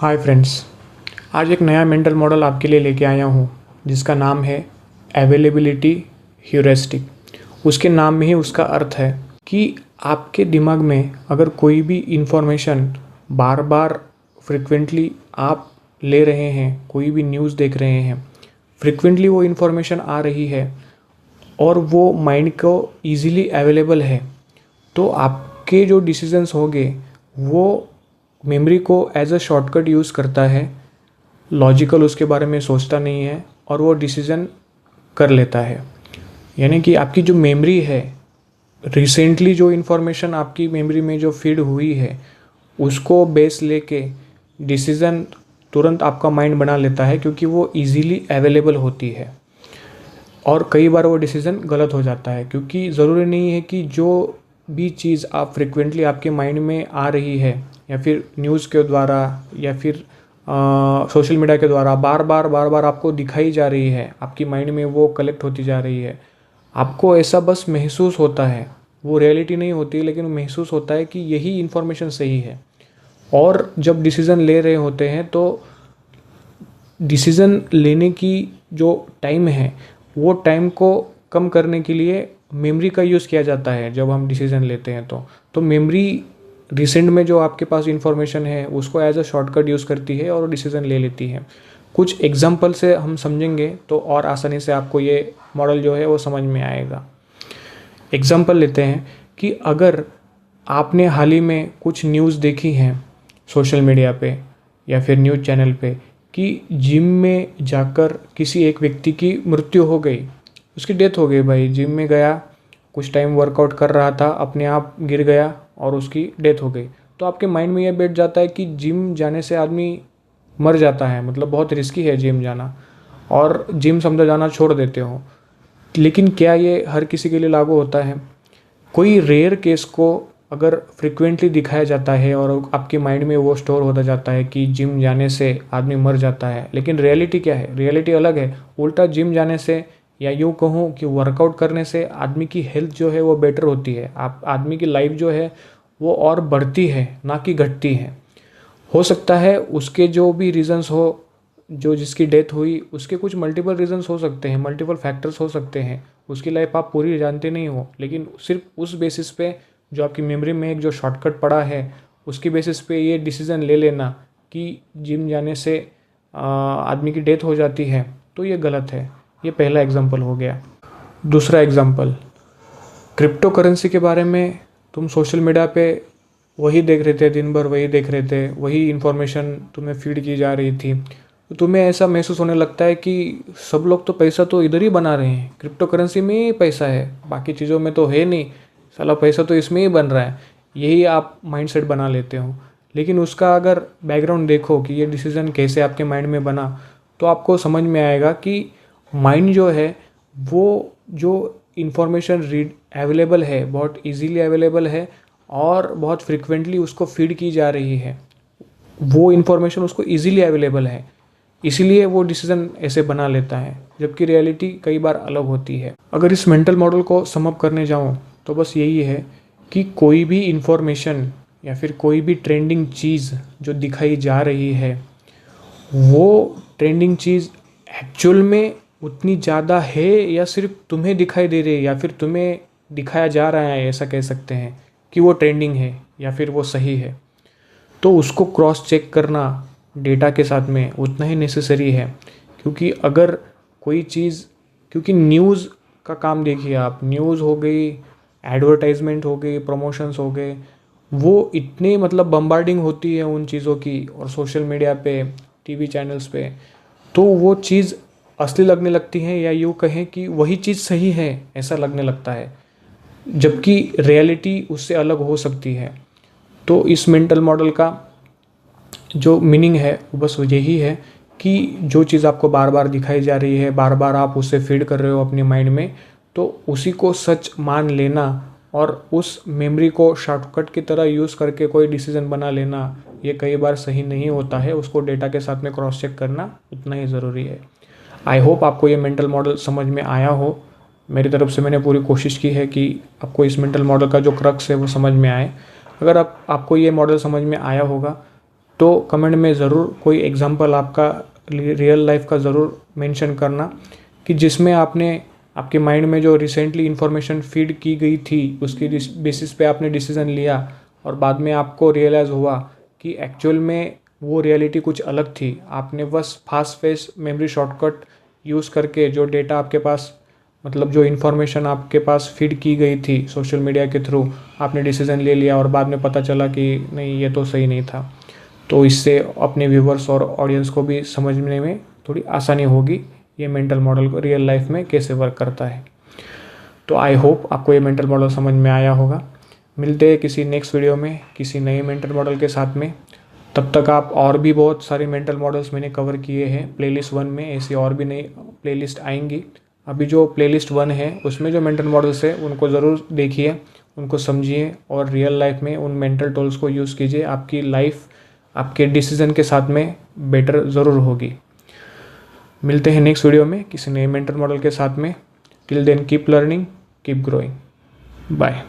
Hi friends, आज एक नया मेंटल मॉडल आपके लिए लेके आया हूँ जिसका नाम है अवेलेबिलिटी ह्यूरिस्टिक। उसके नाम में ही उसका अर्थ है कि आपके दिमाग में अगर कोई भी इंफॉर्मेशन बार बार फ्रिक्वेंटली आप ले रहे हैं, कोई भी न्यूज़ देख रहे हैं, फ्रिक्वेंटली वो इन्फॉर्मेशन आ रही है और वो माइंड को ईज़िली अवेलेबल है, तो आपके जो डिसीजंस होंगे वो मेमोरी को एज अ शॉर्टकट यूज़ करता है। लॉजिकल उसके बारे में सोचता नहीं है और वो डिसीज़न कर लेता है। यानी कि आपकी जो मेमोरी है, रिसेंटली जो इन्फॉर्मेशन आपकी मेमोरी में जो फीड हुई है उसको बेस लेके डिसीज़न तुरंत आपका माइंड बना लेता है, क्योंकि वो इजीली अवेलेबल होती है। और कई बार वो डिसीज़न गलत हो जाता है, क्योंकि ज़रूरी नहीं है कि जो भी चीज़ आप फ्रिक्वेंटली आपके माइंड में आ रही है या फिर न्यूज़ के द्वारा या फिर सोशल मीडिया के द्वारा बार बार आपको दिखाई जा रही है, आपकी माइंड में वो कलेक्ट होती जा रही है, आपको ऐसा बस महसूस होता है, वो रियलिटी नहीं होती, लेकिन महसूस होता है कि यही इन्फॉर्मेशन सही है। और जब डिसीज़न ले रहे होते हैं तो डिसीज़न लेने की जो टाइम है वो टाइम को कम करने के लिए मेमोरी का यूज़ किया जाता है। जब हम डिसीज़न लेते हैं तो मेमोरी रिसेंट में जो आपके पास इंफॉर्मेशन है उसको एज अ शॉर्टकट यूज़ करती है और डिसीज़न ले लेती है। कुछ एग्जांपल से हम समझेंगे तो और आसानी से आपको ये मॉडल जो है वो समझ में आएगा। एग्जांपल लेते हैं कि अगर आपने हाल ही में कुछ न्यूज़ देखी हैं सोशल मीडिया पे या फिर न्यूज़ चैनल पे कि जिम में जाकर किसी एक व्यक्ति की मृत्यु हो गई, उसकी डेथ हो गई। भाई जिम में गया, कुछ टाइम वर्कआउट कर रहा था, अपने आप गिर गया और उसकी डेथ हो गई। तो आपके माइंड में यह बैठ जाता है कि जिम जाने से आदमी मर जाता है, मतलब बहुत रिस्की है जिम जाना, और जिम समझो जाना छोड़ देते हो। लेकिन क्या ये हर किसी के लिए लागू होता है? कोई रेयर केस को अगर फ्रिक्वेंटली दिखाया जाता है और आपके माइंड में वो स्टोर होता जाता है कि जिम जाने से आदमी मर जाता है, लेकिन रियलिटी क्या है? रियलिटी अलग है। उल्टा जिम जाने से या यूँ कहूँ कि वर्कआउट करने से आदमी की हेल्थ जो है वो बेटर होती है, आप आदमी की लाइफ जो है वो और बढ़ती है, ना कि घटती है। हो सकता है उसके जो भी रीज़न्स हो, जो जिसकी डेथ हुई उसके कुछ मल्टीपल रीज़न्स हो सकते हैं, मल्टीपल फैक्टर्स हो सकते हैं, उसकी लाइफ आप पूरी जानते नहीं हो, लेकिन सिर्फ उस बेसिस पे जो आपकी मेमोरी में एक जो शॉर्टकट पड़ा है उसकी बेसिस पे ये डिसीज़न ले लेना कि जिम जाने से आदमी की डेथ हो जाती है, तो ये गलत है। ये पहला एग्जांपल हो गया। दूसरा एग्जांपल, क्रिप्टो करेंसी के बारे में तुम सोशल मीडिया पे वही देख रहे थे, दिन भर वही देख रहे थे, वही इन्फॉर्मेशन तुम्हें फीड की जा रही थी, तो तुम्हें ऐसा महसूस होने लगता है कि सब लोग तो पैसा तो इधर ही बना रहे हैं, क्रिप्टो करेंसी में ही पैसा है, बाकी चीज़ों में तो है नहीं, साला पैसा तो इसमें ही बन रहा है। यही आप माइंडसेट बना लेते हो। लेकिन उसका अगर बैकग्राउंड देखो कि ये डिसीज़न कैसे आपके माइंड में बना, तो आपको समझ में आएगा कि माइंड जो है वो जो इन्फॉर्मेशन रीड अवेलेबल है, बहुत इजीली अवेलेबल है और बहुत फ्रिक्वेंटली उसको फीड की जा रही है, वो इन्फॉर्मेशन उसको इजीली अवेलेबल है, इसीलिए वो डिसीज़न ऐसे बना लेता है, जबकि रियलिटी कई बार अलग होती है। अगर इस मेंटल मॉडल को सम अप करने जाऊँ तो बस यही है कि कोई भी इन्फॉर्मेशन या फिर कोई भी ट्रेंडिंग चीज़ जो दिखाई जा रही है, वो ट्रेंडिंग चीज़ एक्चुअल में उतनी ज़्यादा है या सिर्फ तुम्हें दिखाई दे रही है या फिर तुम्हें दिखाया जा रहा है, ऐसा कह सकते हैं कि वो ट्रेंडिंग है या फिर वो सही है। तो उसको क्रॉस चेक करना डेटा के साथ में उतना ही नेसेसरी है, क्योंकि अगर कोई चीज़, क्योंकि न्यूज़ का काम देखिए आप, न्यूज़ हो गई, एडवर्टाइजमेंट हो गई, प्रमोशंस हो गए, वो इतने मतलब बम्बार्डिंग होती है उन चीज़ों की, और सोशल मीडिया पे, टीवी चैनल्स पे, तो वो चीज़ असली लगने लगती है, या यूँ कहें कि वही चीज़ सही है ऐसा लगने लगता है, जबकि रियलिटी उससे अलग हो सकती है। तो इस मेंटल मॉडल का जो मीनिंग है वो बस यही है कि जो चीज़ आपको बार बार दिखाई जा रही है, बार बार आप उससे फीड कर रहे हो अपने माइंड में, तो उसी को सच मान लेना और उस मेमोरी को शॉर्टकट की तरह यूज़ करके कोई डिसीज़न बना लेना, ये कई बार सही नहीं होता है। उसको डेटा के साथ में क्रॉस चेक करना उतना ही ज़रूरी है। आई होप आपको ये मेंटल मॉडल समझ में आया हो। मेरी तरफ से मैंने पूरी कोशिश की है कि आपको इस मेंटल मॉडल का जो क्रक्स है वो समझ में आए। अगर आपको ये मॉडल समझ में आया होगा तो कमेंट में ज़रूर कोई एग्जांपल आपका रियल लाइफ का ज़रूर मेंशन करना कि जिसमें आपने आपके माइंड में जो रिसेंटली इन्फॉर्मेशन फीड की गई थी उसकी बेसिस पे आपने डिसीज़न लिया और बाद में आपको रियलाइज़ हुआ कि एक्चुअल में वो रियलिटी कुछ अलग थी। आपने बस fast face memory shortcut use करके जो डेटा आपके पास मतलब जो इन्फॉर्मेशन आपके पास फीड की गई थी सोशल मीडिया के थ्रू आपने डिसीज़न ले लिया और बाद में पता चला कि नहीं ये तो सही नहीं था। तो इससे अपने व्यूवर्स और ऑडियंस को भी समझने में थोड़ी आसानी होगी ये मेंटल मॉडल को रियल लाइफ में कैसे वर्क करता है। तो आई होप आपको ये मेंटल मॉडल समझ में आया होगा। मिलते हैं किसी नेक्स्ट वीडियो में किसी नए मेंटल मॉडल के साथ में। तब तक आप और भी बहुत सारे मेंटल मॉडल्स मैंने कवर किए हैं प्लेलिस्ट 1 में, ऐसी और भी नई प्लेलिस्ट आएंगी। अभी जो प्लेलिस्ट 1 है उसमें जो मेंटल मॉडल्स है उनको ज़रूर देखिए, उनको समझिए और रियल लाइफ में उन मेंटल टूल्स को यूज़ कीजिए। आपकी लाइफ आपके डिसीज़न के साथ में बेटर ज़रूर होगी। मिलते हैं नेक्स्ट वीडियो में किसी नए मेंटल मॉडल के साथ में। Till then keep learning, keep growing. Bye.